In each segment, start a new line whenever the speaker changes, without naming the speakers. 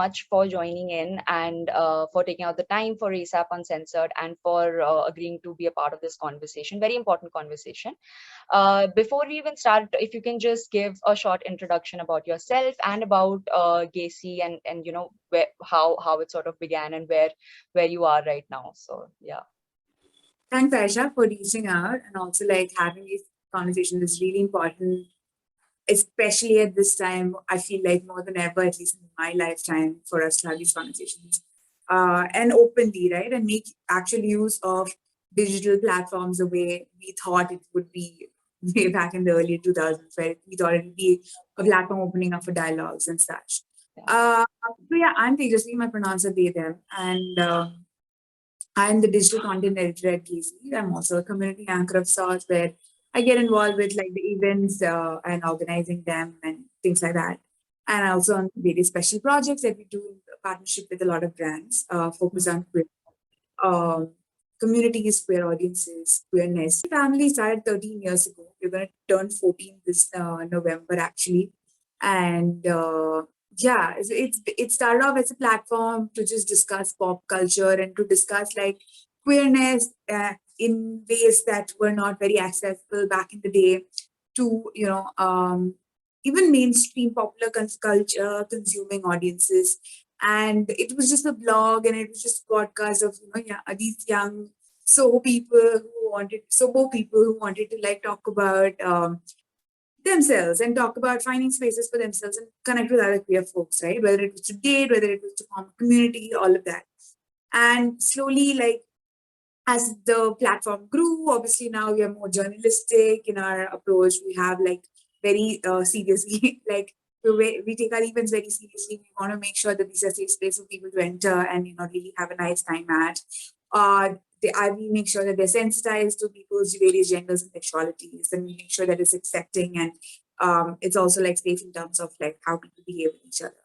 much for joining in and for taking out the time for ASAP Uncensored and for agreeing to be a part of this conversation. Very important conversation. Before we even start, if you can just give a short introduction about yourself and about Gacy and how it sort of began and where you are right now. So yeah.
Thanks, Aisha, for reaching out, and also like having these conversations is really important, especially at this time. I feel like more than ever, at least in my lifetime, for us to have these conversations and openly, right, and make actual use of digital platforms the way we thought it would be way back in the early 2000s, where we thought it would be a platform opening up for dialogues and such. So yeah, I'm Tejaswi, my pronouncer they them, and I'm the digital content editor at Gacy. I'm also a community anchor of sorts where I get involved with like the events and organizing them and things like that. And also on various special projects that we do in partnership with a lot of brands, focus on queer communities, queer audiences, queerness. Family started 13 years ago. We're going to turn 14 this November actually. And yeah, it started off as a platform to just discuss pop culture and to discuss like queerness in ways that were not very accessible back in the day to even mainstream popular culture consuming audiences. And it was just a blog and it was just a podcast of these young Soho people who wanted to like talk about themselves and talk about finding spaces for themselves and connect with other queer folks, right? Whether it was to date, whether it was to form a community, all of that. And slowly, like, as the platform grew, obviously now we are more journalistic in our approach. We have like very seriously, like we take our events very seriously. We want to make sure that these are safe space for people to enter and really have a nice time at. We make sure that they're sensitized to people's various genders and sexualities, and we make sure that it's accepting and it's also like safe in terms of like how people behave with each other.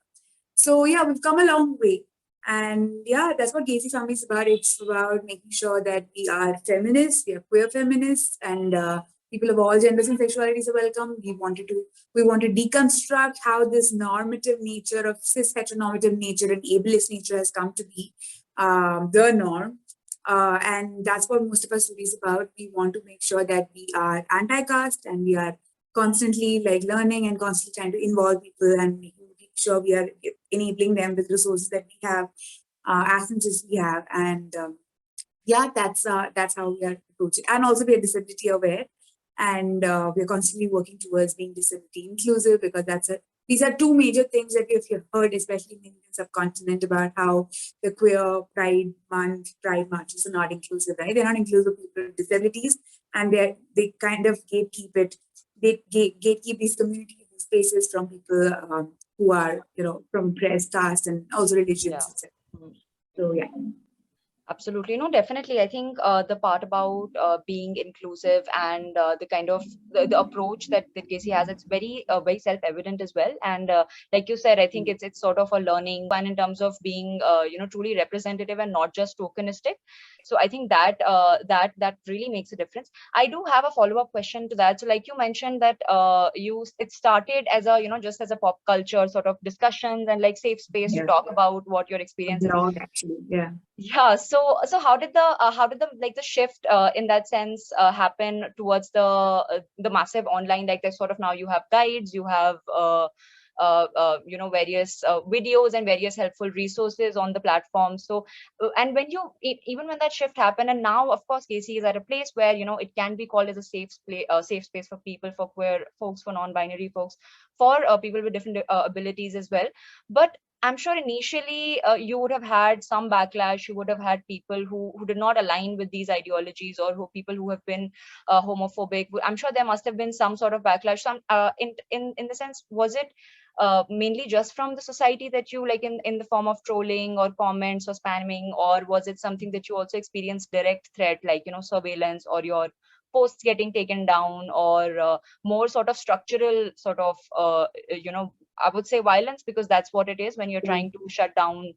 So yeah, we've come a long way. And yeah, that's what Gacy Family is about. It's about making sure that we are feminists, we are queer feminists, and people of all genders and sexualities are welcome. We want to deconstruct how this normative nature of cis heteronormative nature and ableist nature has come to be the norm. And that's what most of our story is about. We want to make sure that we are anti-caste and we are constantly like learning and constantly trying to involve people and making sure we are enabling them with resources that we have, assets we have, and yeah, that's how we are approaching. And also, we are disability aware, and we are constantly working towards being disability inclusive because these are two major things that we've heard, especially in the Indian subcontinent, about how the queer Pride marches are not inclusive, right? They're not inclusive of people with disabilities, and they kind of gatekeep it. They gatekeep these community spaces from people who are, from oppressed caste and also religions.
Yeah.
So yeah.
Absolutely. No, definitely. I think the part about being inclusive and the kind of the approach that Gacy has, it's very self-evident as well. And like you said, I think it's sort of a learning one in terms of being truly representative and not just tokenistic. So I think that that really makes a difference. I do have a follow-up question to that. So like you mentioned that it started as a just as a pop culture sort of discussions and like safe space to talk about what your experience is.
Actually, yeah.
Yeah. So how did the like the shift in that sense happen towards the massive online, like the sort of now you have guides, you have various videos and various helpful resources on the platform. So and when you even when that shift happened, and now of course Gacy is at a place where it can be called as a safe space for people, for queer folks, for non-binary folks, for people with different abilities as well. But I'm sure initially you would have had some backlash. You would have had people who did not align with these ideologies, or people who have been homophobic. I'm sure there must have been some sort of backlash. Some in the sense, was it mainly just from the society that you like in the form of trolling or comments or spamming, or was it something that you also experienced direct threat, like surveillance, or your posts getting taken down, or more sort of structural sort of I would say violence, because that's what it is when you're trying to shut down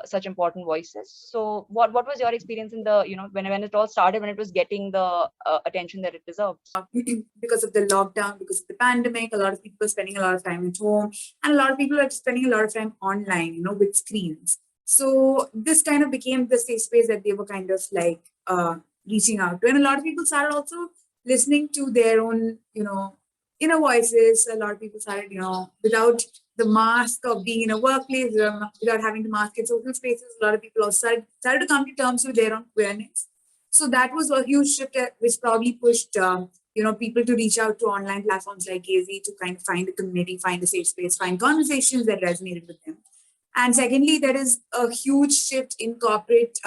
such important voices. So what was your experience in the, when it all started, when it was getting the attention that it deserved?
Because of the lockdown, because of the pandemic, a lot of people are spending a lot of time at home, and a lot of people are spending a lot of time online, with screens. So this kind of became the safe space that they were kind of like reaching out to. And a lot of people started also listening to their own, inner voices. A lot of people started, without the mask of being in a workplace, without having to mask in social spaces, a lot of people also started to come to terms with their own queerness. So that was a huge shift which probably pushed people to reach out to online platforms like AZ to kind of find a community, find a safe space, find conversations that resonated with them. And secondly, there is a huge shift in corporate,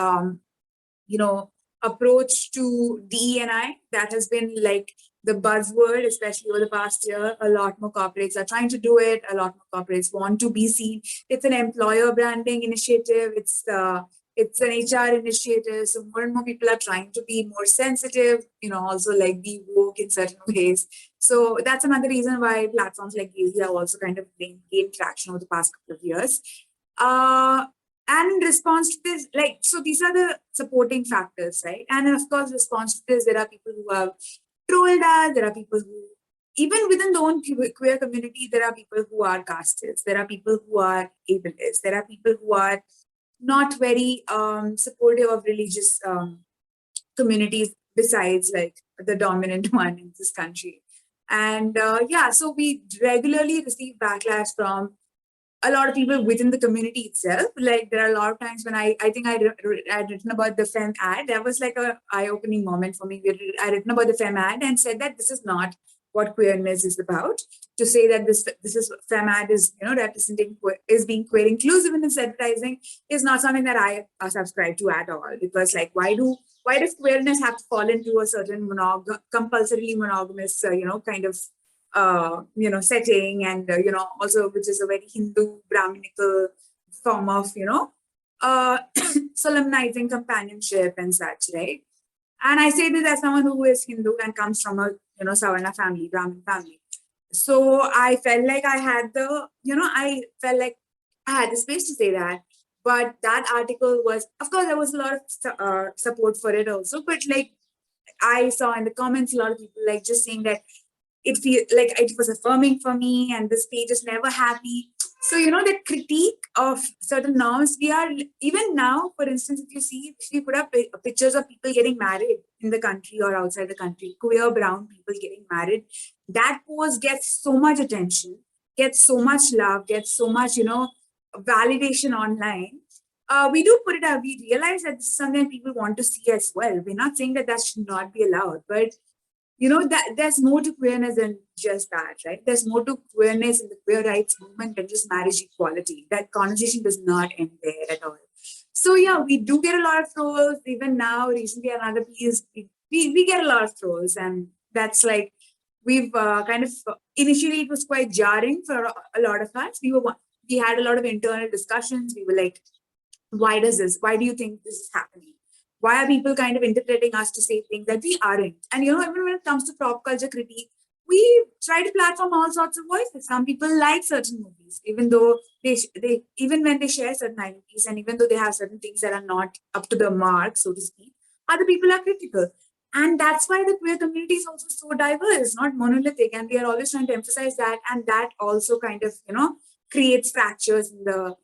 approach to DE&I that has been like the buzzword, especially over the past year. A lot more corporates are trying to do it. A lot more corporates want to be seen. It's an employer branding initiative. It's an HR initiative. So more and more people are trying to be more sensitive, also like be woke in certain ways. So that's another reason why platforms like these have also kind of gained traction over the past couple of years. And in response to this, so these are the supporting factors, right? And of course, response to this, there are people who have trolled us. There are people who, even within the own queer community, there are people who are castists. There are people who are ableist. There are people who are not very supportive of religious communities besides like the dominant one in this country. And so we regularly receive backlash from a lot of people within the community itself. Like there are a lot of times when I think I had written about the femme ad. That was like a eye-opening moment for me. I written about the femme ad and said that this is not what queerness is about. To say that this is femme ad is representing is being queer inclusive in its advertising is not something that I subscribe to at all. Because like why does queerness have to fall into a certain compulsorily monogamous kind of setting, and also which is a very Hindu Brahminical form of solemnizing companionship and such, right? And I say this as someone who is Hindu and comes from a Savarna family, Brahmin family. So I felt like I had the space to say that. But that article was, of course, there was a lot of support for it also. But like I saw in the comments, a lot of people like just saying that it feel like it was affirming for me and this page is never happy. So the critique of certain norms, we are even now, for instance, if we put up pictures of people getting married in the country or outside the country, queer brown people getting married, that post gets so much attention, gets so much love, gets so much validation online. We do put it up. We realize that this is something people want to see as well. We're not saying that should not be allowed, but that there's more to queerness than just that, right? There's more to queerness in the queer rights movement than just marriage equality. That conversation does not end there at all. So yeah, we do get a lot of trolls. Even now, recently, another piece, we get a lot of trolls, and that's like we've kind of initially it was quite jarring for a lot of us. We had a lot of internal discussions. We were like, why do you think this is happening? Why are people kind of interpreting us to say things that we aren't? And even when it comes to pop culture critique, we try to platform all sorts of voices. Some people like certain movies, even though even when they share certain identities, and even though they have certain things that are not up to the mark, so to speak, other people are critical. And that's why the queer community is also so diverse, not monolithic. And we are always trying to emphasize that. And that also kind of, creates fractures in the,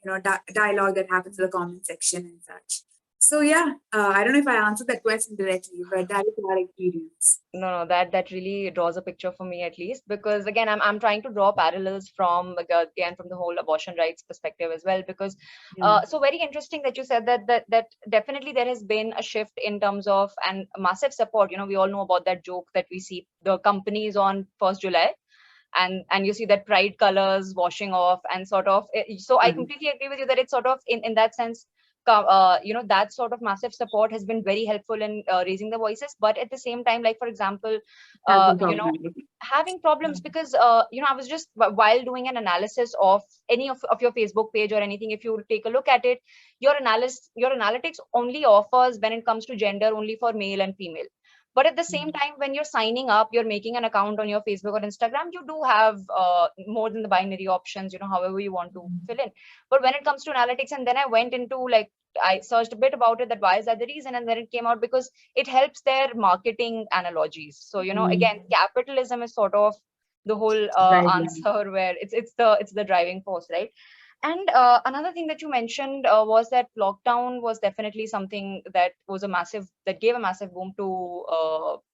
dialogue that happens in the comment section and such. So yeah, I don't know if I answered that question directly, but that is our experience.
No, that really draws a picture for me, at least, because again, I'm trying to draw parallels from again from the whole abortion rights perspective as well, because so very interesting that you said that definitely there has been a shift in terms of and massive support. We all know about that joke that we see the companies on 1st July. And you see that pride colors washing off and sort of so I completely agree with you that it's sort of in that sense that sort of massive support has been very helpful in raising the voices, but at the same time, like for example having problems because I was just while doing an analysis of any of your Facebook page or anything, if you take a look at it, your analytics only offers when it comes to gender only for male and female. But at the same time, when you're signing up, you're making an account on your Facebook or Instagram, you do have more than the binary options, however you want to fill in. But when it comes to analytics, and then I went into like, I searched a bit about it, that why is that the reason, and then it came out because it helps their marketing analogies. So again, capitalism is sort of the whole
Right.
answer, where it's the driving force, right? And another thing that you mentioned was that lockdown was definitely something that gave a massive boom to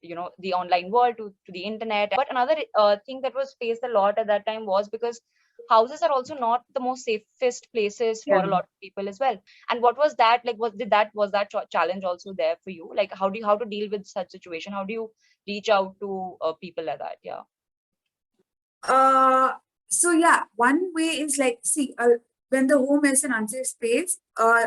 the online world, to the internet. But another thing that was faced a lot at that time was because houses are also not the most safest places for
Yeah.
a lot of people as well. And what was that like? Was that challenge also there for you? Like, how to deal with such situation? How do you reach out to people like that? Yeah.
So yeah, one way is like, see, when the home is an unsafe space,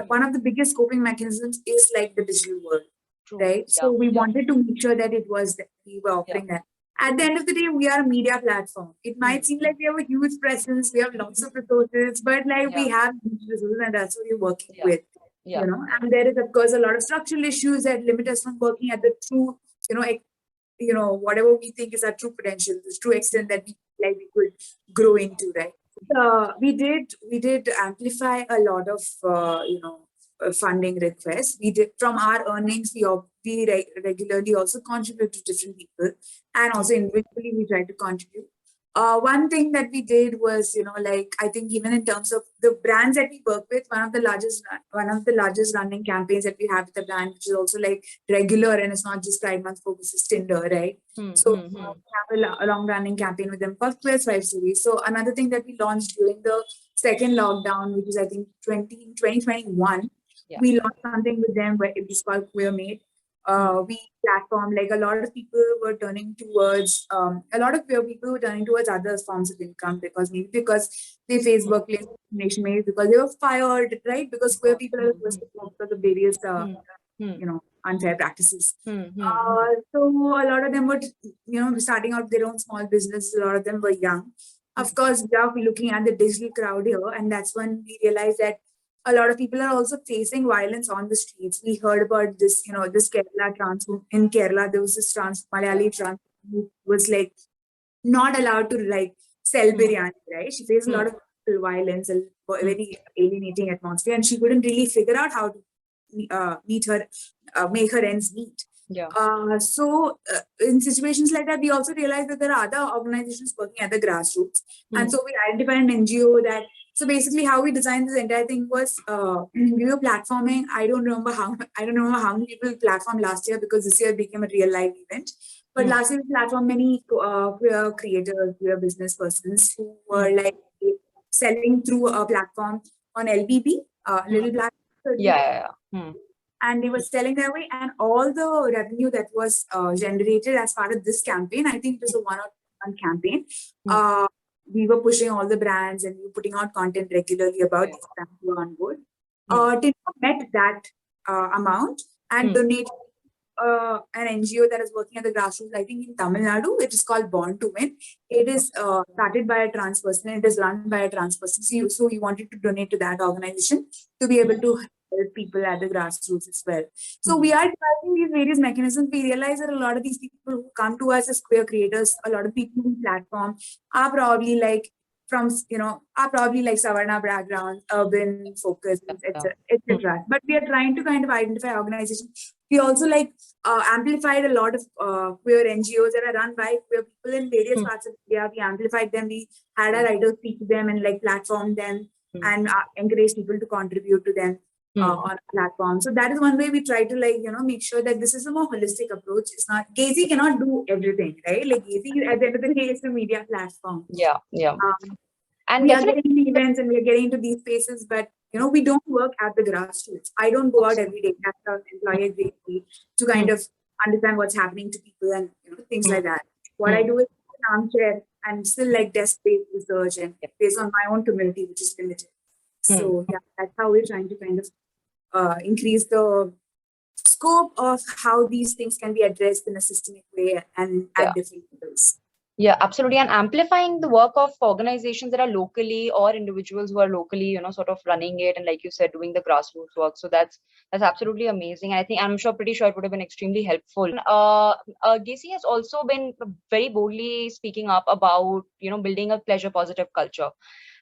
one of the biggest coping mechanisms is like the digital world,
True.
right?
Yeah.
So we wanted to make sure that it was that we were offering that. At the end of the day, we are a media platform. It might seem like we have a huge presence, we have lots of resources, but like we have huge resources, and that's what we're working with. And there is of course a lot of structural issues that limit us from working at the true, whatever we think is our true potential, the true extent that we could grow into, right? We did amplify a lot of funding requests. We did from our earnings. We regularly also contribute to different people, and also individually we try to contribute. One thing that we did was, like, I think even in terms of the brands that we work with, one of the largest running campaigns that we have with the brand, which is also like regular and it's not just Pride Month focus, is Tinder, right? So we have a long running campaign with them called Queer series. So another thing that we launched during the second lockdown, which is I think 2021, we launched something with them where it was called Queer Made. We platform, like, a lot of people were turning towards a lot of queer people were turning towards other forms of income, because they face workplace discrimination, maybe because they were fired, right? Because queer people are the first to go because of various unfair practices. So a lot of them were starting out their own small business. A lot of them were young. Of course, we are looking at the digital crowd here, and that's when we realized that a lot of people are also facing violence on the streets. We heard about this, this Kerala trans. In Kerala, there was this Malayali trans who was like not allowed to like sell biryani, right? She faced a lot of violence and very alienating atmosphere, and she couldn't really figure out how to make her ends meet. So in situations like that, we also realized that there are other organizations working at the grassroots, and so we identified an NGO that. So basically, how we designed this entire thing was we were platforming. I don't remember how many people platformed last year, because this year it became a real live event. But last year we platformed many queer creators, queer business persons who were like selling through a platform on LBB, Little Black. And they were selling their way, and all the revenue that was generated as part of this campaign, I think it was a one campaign. We were pushing all the brands, and we were putting out content regularly about these brands who were on board. Tinko met that amount and donated an NGO that is working at the grassroots, I think in Tamil Nadu. It is called Born to Win. It is started by a trans person, and it is run by a trans person. So we wanted to donate to that organization to be able to help people at the grassroots as well. So we are developing these various mechanisms. We realize that a lot of these people who come to us as queer creators, a lot of people who platform are probably like Savarna background, urban focus, etc. But we are trying to kind of identify organizations. We also amplified a lot of queer NGOs that are run by queer people in various parts of India. We amplified them. We had our writers speak to them and platform them and encourage people to contribute to them on a platform. So that is one way we try to make sure that this is a more holistic approach. It's not, Gazy cannot do everything, right? Like Gazy at the end of the day is a media platform. And we are getting into events and we are getting into these spaces, but we don't work at the grassroots. I don't go out every day as an employee at Gazy to kind of understand what's happening to people and things like that. What I do is an armchair and still desk-based research and based on my own community, which is limited. So yeah, that's how we're trying to kind of increase the scope of how these things can be addressed in a systemic way and at different levels.
Yeah, absolutely. And amplifying the work of organizations that are locally, or individuals who are locally, sort of running it, and like you said, doing the grassroots work. So that's absolutely amazing. I think I'm pretty sure it would have been extremely helpful. Gacy has also been very boldly speaking up about, building a pleasure positive culture.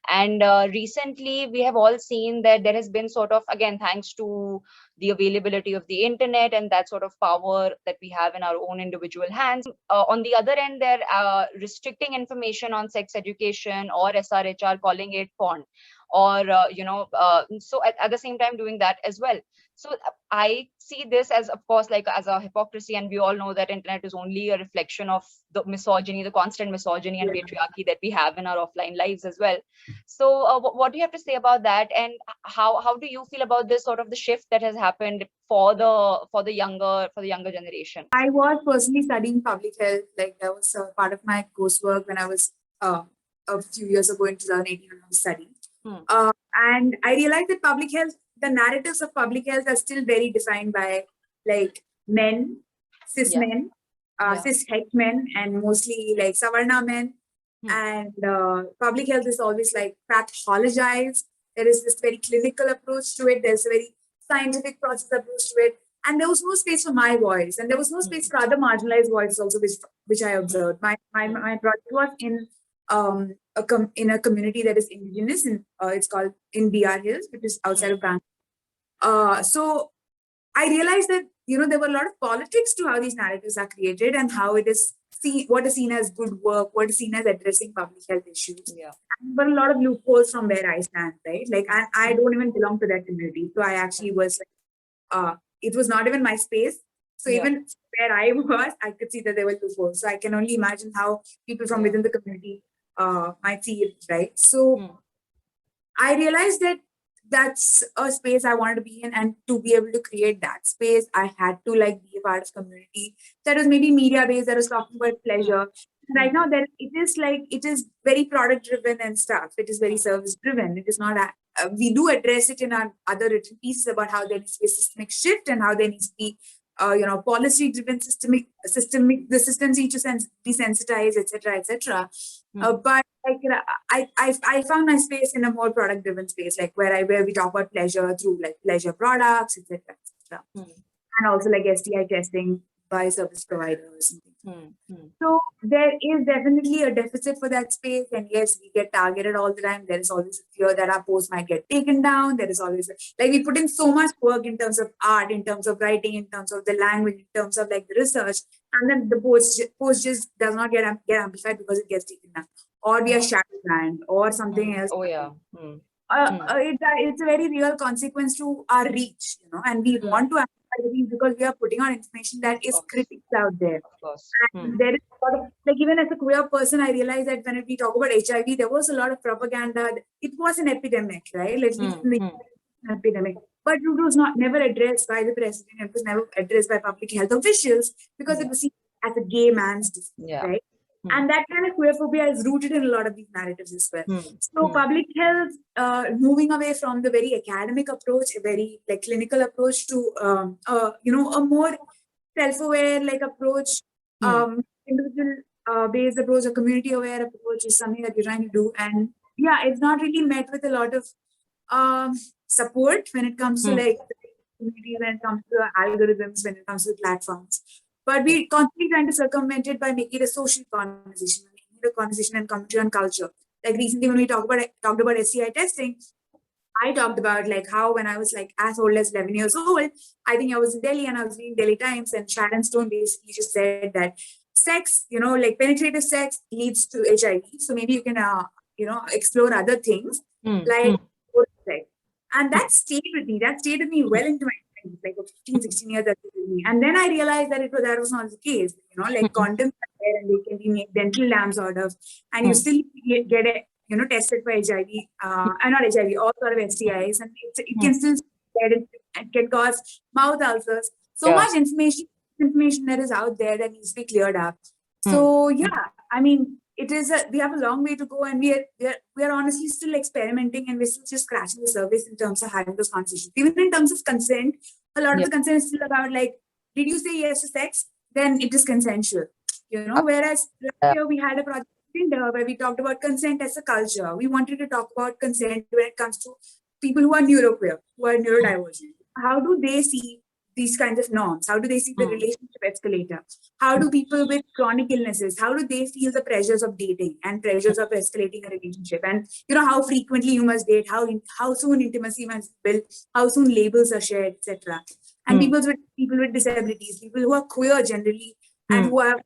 And recently, we have all seen that there has been sort of, again, thanks to the availability of the internet and that sort of power that we have in our own individual hands. On the other end, they're restricting information on sex education or SRHR, calling it porn, or so at the same time doing that as well. So I see this as, of course, like as a hypocrisy, and we all know that internet is only a reflection of the misogyny, the constant misogyny and patriarchy that we have in our offline lives as well. So what do you have to say about that, and how do you feel about this sort of the shift that has happened for the younger generation?
I was personally studying public health. Like that was part of my coursework when I was a few years ago in 2018 when I was studying.
Hmm.
And I realized that public health, the narratives of public health are still very defined by like men, cis
Yeah.
men,
Yeah.
cis het men, and mostly like Savarna men.
Hmm.
And public health is always like pathologized. There is this very clinical approach to it. There's a very scientific process approach to it. And there was no space for my voice, and there was no space for other marginalized voices also, which I observed. My project was in in a community that is indigenous, and it's called in BR Hills, which is outside of Bangalore. So I realized that there were a lot of politics to how these narratives are created and how it is seen, what is seen as good work, what is seen as addressing public health issues.
Yeah.
But a lot of loopholes from where I stand, right? Like I don't even belong to that community, so I actually was it was not even my space. So
Yeah.
even where I was, I could see that there were loopholes. So I can only imagine how people from within the community might see it, right? So I realized that that's a space I wanted to be in, and to be able to create that space, I had to like be a part of community that was maybe media based, that was talking about pleasure. Right now, that it is very product driven and stuff. It is very service driven. It is not. We do address it in our other written pieces about how there needs to be a systemic shift and how there needs to be policy driven systemic the systems need to desensitize, etc., etc. But like I found my space in a more product driven space, like where we talk about pleasure through like pleasure products, etc., etc. And also like STI testing by service providers and things. So there is definitely a deficit for that space, and yes, we get targeted all the time. There is always a fear that our post might get taken down. There is always like we put in so much work in terms of art, in terms of writing, in terms of the language, in terms of like the research, and then the post just does not get amplified because it gets taken down, or we are shadow banned, or something else.
Oh yeah.
It's a very real consequence to our reach, and we want to amplify these because we are putting out information that is critical out there.
Of course.
And there is a lot of, like, even as a queer person, I realized that when we talk about HIV, there was a lot of propaganda. It was an epidemic, right? Let's least in the epidemic. But it was never addressed by the president. It was never addressed by public health officials because it was seen as a gay man's disease, right? And that kind of queerphobia is rooted in a lot of these narratives as well. So public health, moving away from the very academic approach, a very like clinical approach to a more self-aware like approach, individual based approach, a community aware approach is something that we're trying to do. And yeah, it's not really met with a lot of support when it comes to like communities, when it comes to algorithms, when it comes to platforms. But we're constantly trying to circumvent it by making it a social conversation, making it a conversation and commentary on culture. Like recently when we talked about STI testing, I talked about like how when I was like as old as 11 years old, I think I was in Delhi and I was reading Delhi Times, and Sharon Stone basically just said that sex, like penetrative sex leads to HIV. So maybe you can, explore other things like sex. And that stayed with me. That stayed with me well into my 20s, like 15, 16 years that stayed with me. And then I realized that that was not the case. Like condoms are there and they can be made dental lamps out of, and you still get it, tested for HIV, and not HIV, all sort of STIs, and it can still spread and can cause mouth ulcers. So much information that is out there that needs to be cleared up. So yeah, I mean, we have a long way to go, and we are honestly still experimenting, and we're still just scratching the surface in terms of having those conversations. Even in terms of consent, a lot of the consent is still about like, did you say yes to sex? Then it is consensual. Whereas last year we had a project where we talked about consent as a culture. We wanted to talk about consent when it comes to people who are neuroqueer, who are neurodivergent. How do they see these kinds of norms? How do they see the relationship escalator? How do people with chronic illnesses, how do they feel the pressures of dating and pressures of escalating a relationship? And how frequently you must date, how soon intimacy must be built, how soon labels are shared, etc. And people with disabilities, people who are queer generally, and who are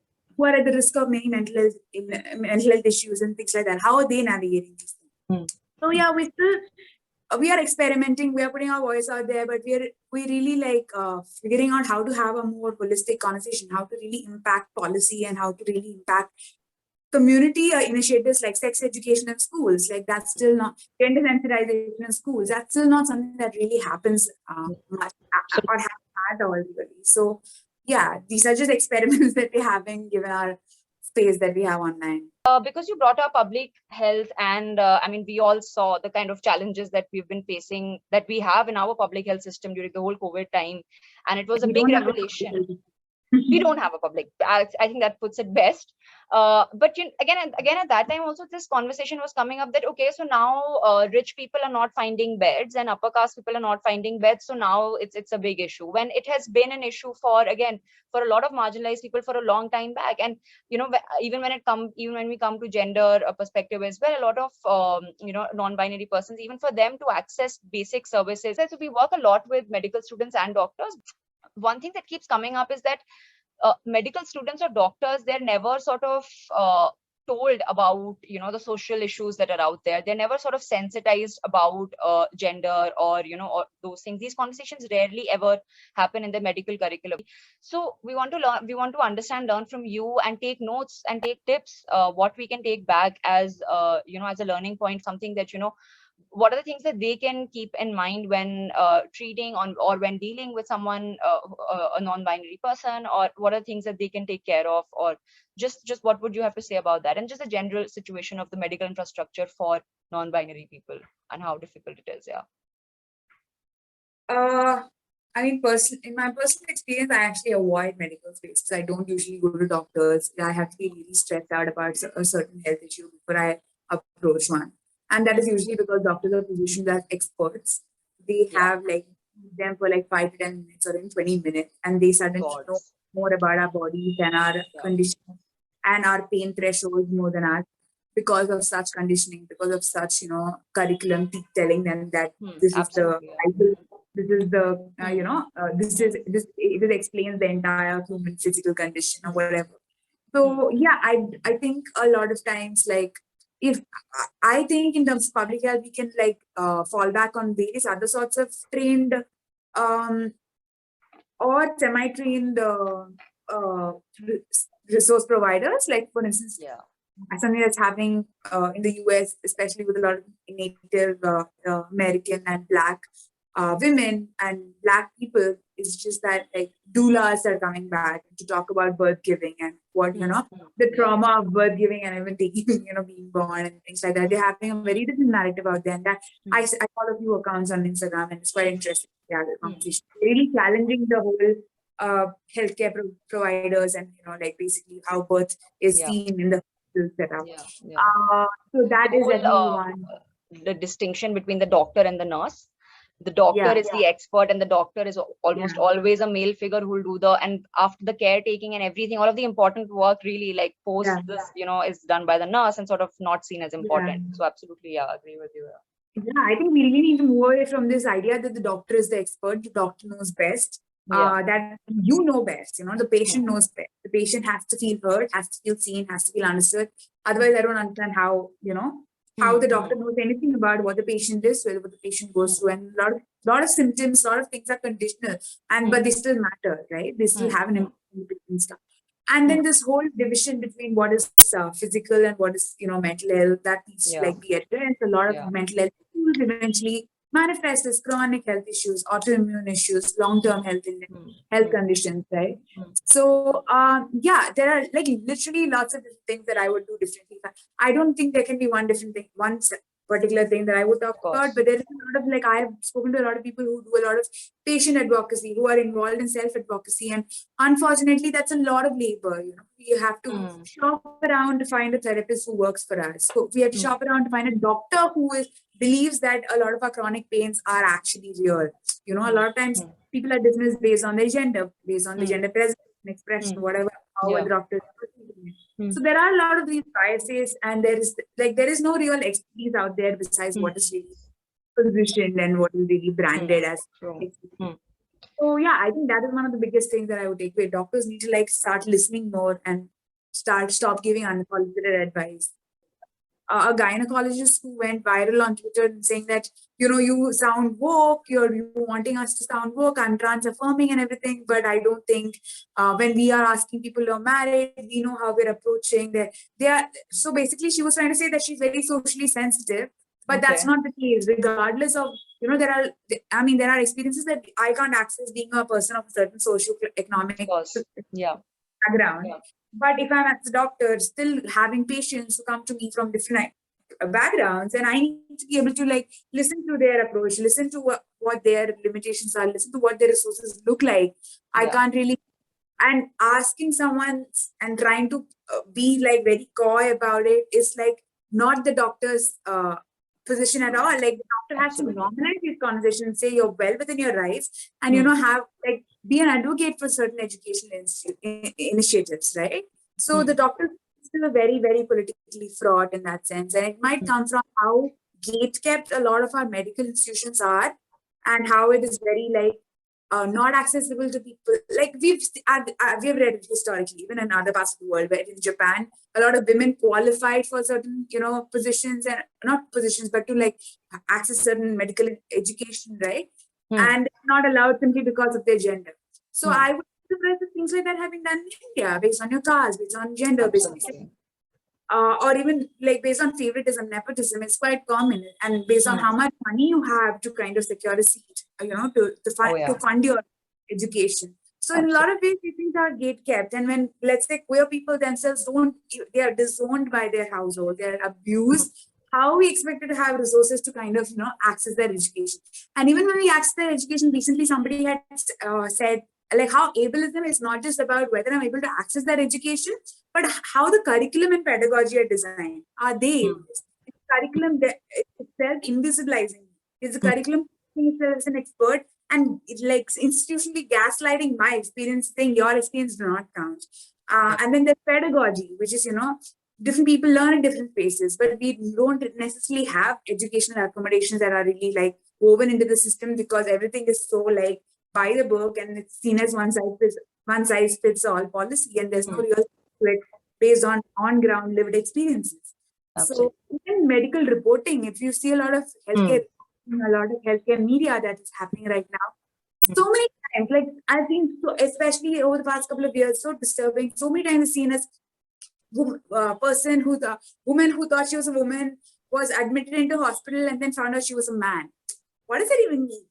at the risk of many mental health issues and things like that. How are they navigating these things? So yeah, we are experimenting, we are putting our voice out there, but we really like figuring out how to have a more holistic conversation, how to really impact policy and how to really impact community initiatives like sex education in schools. Like that's still not gender sensitization in schools. That's still not something that really happens much or has at all really. So yeah, these are just experiments that we're having given our space that we have online.
Because you brought up public health, and I mean, we all saw the kind of challenges that we've been facing, that we have in our public health system during the whole COVID time, and it was a big revelation. We don't have a public. I think that puts it best. But again at that time also, this conversation was coming up that okay, so now rich people are not finding beds and upper caste people are not finding beds. So now it's a big issue, when it has been an issue for a lot of marginalized people for a long time back. And even when we come to gender perspective as well, a lot of non-binary persons, even for them to access basic services. So we work a lot with medical students and doctors. One thing that keeps coming up is that medical students or doctors, they're never sort of told about the social issues that are out there. They're never sort of sensitized about gender or or those things. These conversations rarely ever happen in the medical curriculum. So we want to learn, we want to understand, learn from you, and take notes and take tips, what we can take back as as a learning point, something that what are the things that they can keep in mind when treating on or when dealing with someone, a non-binary person, or what are things that they can take care of, or just what would you have to say about that, and just the general situation of the medical infrastructure for non-binary people and how difficult it is?
I mean, in my personal experience, I actually avoid medical spaces. I don't usually go to doctors. I have to be really stressed out about a certain health issue before I approach one. And that is usually because doctors are positioned as experts. They have them for 5 to 10 minutes or in 20 minutes, and they suddenly know more about our bodies and our conditions and our pain thresholds more than us, because of such conditioning, because of such curriculum telling them that this is the Bible, this is the this explains the entire human physical condition or whatever. So yeah, I think a lot of times, if I think in terms of public health, we can fall back on various other sorts of trained or semi-trained resource providers. Like for instance, something that's happening in the US, especially with a lot of Native American and Black women and Black people, is just that doulas are coming back to talk about birth giving and what the trauma of birth giving and even taking being born and things like that. They're having a very different narrative out there, and that I follow a few accounts on Instagram, and it's quite interesting. Yeah, the conversation really challenging the whole healthcare providers, and basically how birth is seen in the setup. So that is definitely one.
The distinction between the doctor and the nurse. The doctor is the expert, and the doctor is almost always a male figure who will do and after the caretaking and everything, all of the important work really post this, is done by the nurse and sort of not seen as important. So absolutely, agree with you.
Yeah, I think we really need to move away from this idea that the doctor is the expert, the doctor knows best. That you know best, the patient knows best. The patient has to feel heard, has to feel seen, has to feel understood. Otherwise, I don't understand how, how the doctor knows anything about what the patient is, what the patient goes through. And a lot of symptoms, a lot of things are conditional, but they still matter, right? They still have an impact and stuff. And then this whole division between what is physical and what is, mental health, that needs to be addressed. A lot of mental health issues eventually manifest as chronic health issues, autoimmune issues, long-term health conditions, right? So there are literally lots of different things that I would do differently. I don't think there can be one different thing, one particular thing that I would talk
Of course.
about. But there is a lot of, like, I have spoken to a lot of people who do a lot of patient advocacy, who are involved in self-advocacy. And unfortunately, that's a lot of labor. You have to shop around to find a therapist who works for us. So we have to shop around to find a doctor who believes that a lot of our chronic pains are actually real. A lot of times people are dismissed based on their gender, based on the gender presentation, expression, whatever, how a doctor is perceiving it. So there are a lot of these biases, and there is no real expertise out there besides what is really positioned and what is really branded as expertise. So yeah, I think that is one of the biggest things that I would take away. Doctors need to start listening more and stop giving unsolicited advice. A gynecologist who went viral on Twitter and saying that, you sound woke, you wanting us to sound woke, I'm trans affirming and everything, but I don't think when we are asking people who are married, we know how we're approaching that. So basically she was trying to say that she's very socially sensitive, but that's not the case. Regardless of, there are experiences that I can't access being a person of a certain socio-economic background. But if I'm as a doctor, still having patients who come to me from different backgrounds, and I need to be able to listen to their approach, listen to what their limitations are, listen to what their resources look like. I can't really, and asking someone and trying to be very coy about it is not the doctor's position at all. The doctor has to normalize these conversations, say you're well within your rights, and have be an advocate for certain educational initiatives, right? So the doctor is still very, very politically fraught in that sense, and it might come from how gate-kept a lot of our medical institutions are, and how it is very not accessible to people. We've read it historically, even in other parts of the world, where in Japan, a lot of women qualified for certain, positions, and not positions, but to access certain medical education, right? And not allowed simply because of their gender. So I would be surprised if things like that have been done in India, based on your caste, based on gender, based on or even based on favoritism, nepotism. It's quite common, and based on how much money you have to kind of secure a seat, to fund your education. So in a lot of ways, these things are gate kept. And when, let's say, queer people themselves they are disowned by their household, they are abused. How are we expected to have resources to kind of, access their education? And even when we access their education, recently somebody had said, how ableism is not just about whether I'm able to access their education, but how the curriculum and pedagogy are designed. Are they ableist? The curriculum itself invisibilizing. Is the curriculum itself as an expert and institutionally gaslighting my experience, saying your experience do not count. And then there's pedagogy, which is, different people learn in different spaces, but we don't necessarily have educational accommodations that are really woven into the system, because everything is so by the book, and it's seen as one size fits all policy, and there's no real it based on ground lived experiences. So even medical reporting, if you see a lot of healthcare media that is happening right now, so many times, I've seen, especially over the past couple of years, so disturbing. So many times seen as woman who thought she was a woman was admitted into hospital and then found out she was a man. What does that even mean?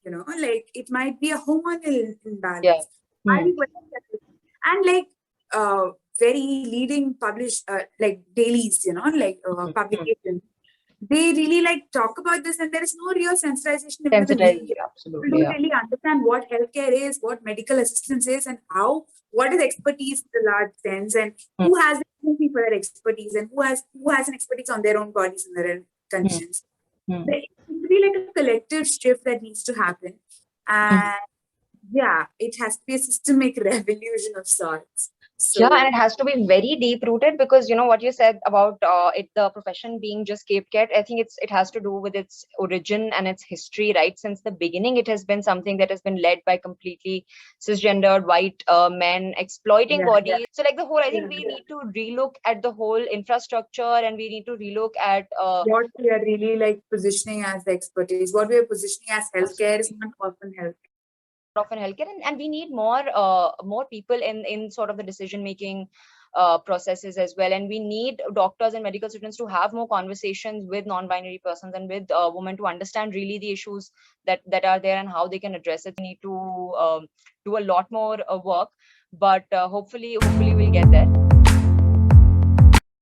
It might be a hormonal imbalance. And very leading published dailies, publications. They really talk about this, and there is no real sensitization.
Absolutely.
People don't really understand what healthcare is, what medical assistance is, and what is expertise in the large sense, and who has the ability for their expertise, and who has an expertise on their own bodies and their own conditions. There needs to be a collective shift that needs to happen, and it has to be a systemic revolution of sorts.
So, and it has to be very deep rooted, because what you said about the profession being just scapegoat, I think it has to do with its origin and its history. Right since the beginning, it has been something that has been led by completely cisgendered white men exploiting bodies. So the whole, I think we need to relook at the whole infrastructure, and we need to relook at
what we are really positioning as the expertise. What we are positioning as healthcare is not often healthcare.
And we need more people in sort of the decision making processes as well, and we need doctors and medical students to have more conversations with non-binary persons and with women to understand really the issues that are there and how they can address it. We need to do a lot more work, but hopefully we'll get there.